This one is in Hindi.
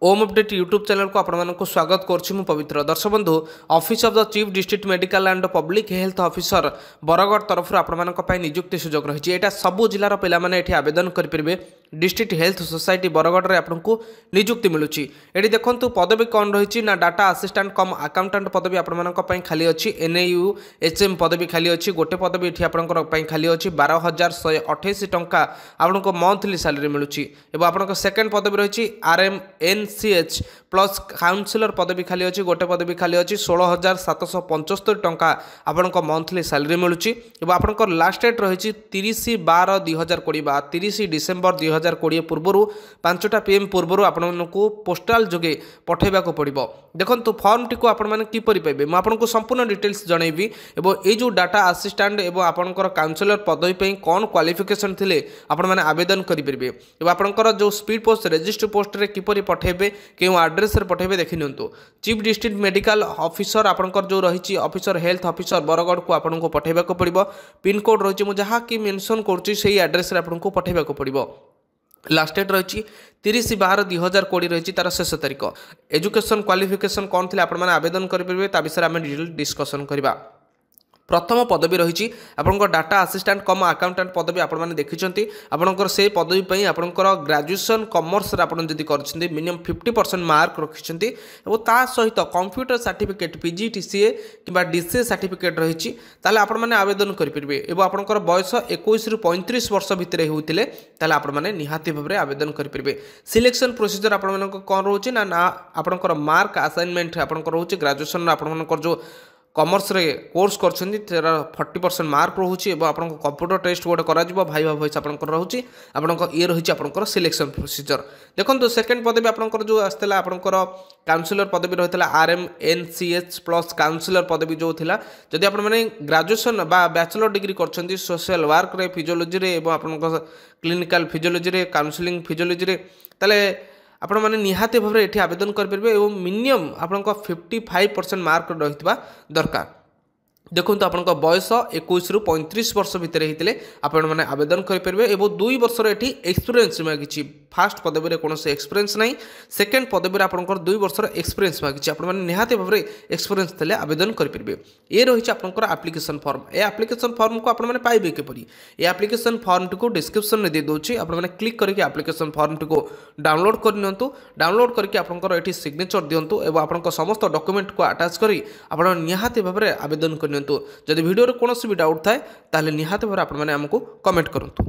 ओम अपडेट यूट्यूब चैनल को आपको स्वागत करुच्ची पवित्र दर्शक बंधु office of the chief district medical and public health officer Bargarh तरफ आपंपाई नियुक्ति सुजोग रही है। सबू जिलार पे ये आवेदन करेंगे। डिस्ट्रिक्ट हेल्थ सोसाइटी बरगढ़ में आपको नियुक्ति मिलूँ। ये देखो पदवी कौन रही ना डाटा असिस्टेंट कम अकाउंटेंट पदवी आपंपाई खाली अच्छी NAUHM पदवी खाली अच्छी गोटे पदवी ये आपंपाई खाली अच्छी 12,128 टंका आपको मंथली सैलरी मिलूँ। आप सेकेंड पदवी रही RMNCH प्लस काउंसिलर पदवी खाली अच्छी गोटे पदवी खाली अच्छी 16,775 टंका आपको मंथली सैलरी मिलूँ। आपंकर लास्ट डेट रही 30/12/2020 बा 30 डिसेम्बर 2020 पूर्व 5टा PM पूर्व आपको पोस्टाल जोगे पठेबा को पड़ो। देखो फर्म टी आपरी पाइबे मुझे संपूर्ण डिटेल्स जनइबी। ये जो डाटा असिस्टेंट एवं आपंकर काउंसिलर पदवी कौन क्वालिफिकेशन थे आपने आवेदन करेंगे। आपंकर जो स्पीड पोस्ट रजिस्टर पोस्ट रे किपरि पठेबे क्यों एड्रेस रे पठेबे देखि नियंतु। चीफ डिस्ट्रिक्ट मेडिकल ऑफिसर आपंकर जो रही ऑफिसर हेल्थ ऑफिसर बरगढ़ को आपको पठेबा को पड़ो। पिन कोड रही मुझे जहाँ कि मेंशन करुँची से एड्रेस रे आपको पठेबा को पड़ो। लास्ट डेट रही 30/12/2020 रही तार शेष तारीख। एजुकेशन क्वालिफिकेशन कौन थे आपने आवेदन करेंगे ता विषय आम डिटेल डिस्कसन करवा। प्रथम पदवी रही आपंकर डाटा असिस्टेंट कम अकाउंटेंट पदवी आपने देखिं आपंकर से पदवी आपंकर ग्रेजुएशन कॉमर्स आपड़ी कर मिनिमम 50% मार्क रखिंट और सहित कंप्यूटर सर्टिफिकेट PGDCA कि DCA सर्टिफिकेट रही आपने आवेदन करेंगे। और आपंकर बयस 21 ରୁ 35 वर्ष भितर होते आपने निहाती भाव में आवेदन करेंगे। सिलेक्शन प्रोसीजर आपन कौन रोचे ना आपंकर मार्क असाइनमेंट आपंकर रोचे ग्रेजुएशन आपंकर जो कॉमर्स रे कोर्स कर 40% मार्क रोचे और आप कंप्यूटर टेस्ट गोटे कर भाई वॉइस आपंकर रोचे आप ये रही आपंकर सिलेक्शन प्रोसीजर। देखो सेकेंड पदवी आपंकर जो आसाला आपंकर काउंसिलर पदवी रही RMNCH प्लस काउंसिलर पदवी जो थिला जदि आप ग्रेजुएशन बा बैचलर डिग्री कर सोशल वर्क रे फिजियोलॉजी रे एवं आपंकर क्लिनिकल फिजियोलॉजी रे काउंसलिंग फिजियोलॉजी रे ताले आपण मैंने निहाती भाव में ये आवेदन करेंगे और मिनिमम आपको 55% मार्क रही दरकार। देखो आपण बयस 21 ରୁ 35 वर्ष भितर होते आपने आवेदन करेंगे और 2 वर्ष ये एक्सपीरियंस मागिची। फास्ट पदवी में कौन एक्सपीरियंस ना सेकेंड पदवी आपंकर 2 वर्ष एक्सपीरियंस मागिची आपने निहाती भाव में एक्सपीरियंस थे आवेदन करेंगे। ये रही आपंकर एप्लिकेशन फॉर्म। ये एप्लिकेशन फॉर्म को आपने पाइबे किपरि ये एप्लिकेशन फॉर्म टी को डिस्क्रिप्शन में दे दूसरी आपने क्लिक करके एप्लिकेशन फॉर्म टी को डाउनलोड कर नियंतु। डाउनलोड करके आपंकर ये सिग्नेचर दिंतु और आपंकर समस्त डॉक्यूमेंट को अटैच करी आप निहाती भाव में आवेदन कर। जदि वीडियो कौन भी डाउट थाए ताहले निहाती भाव में आपको कमेंट करंतु।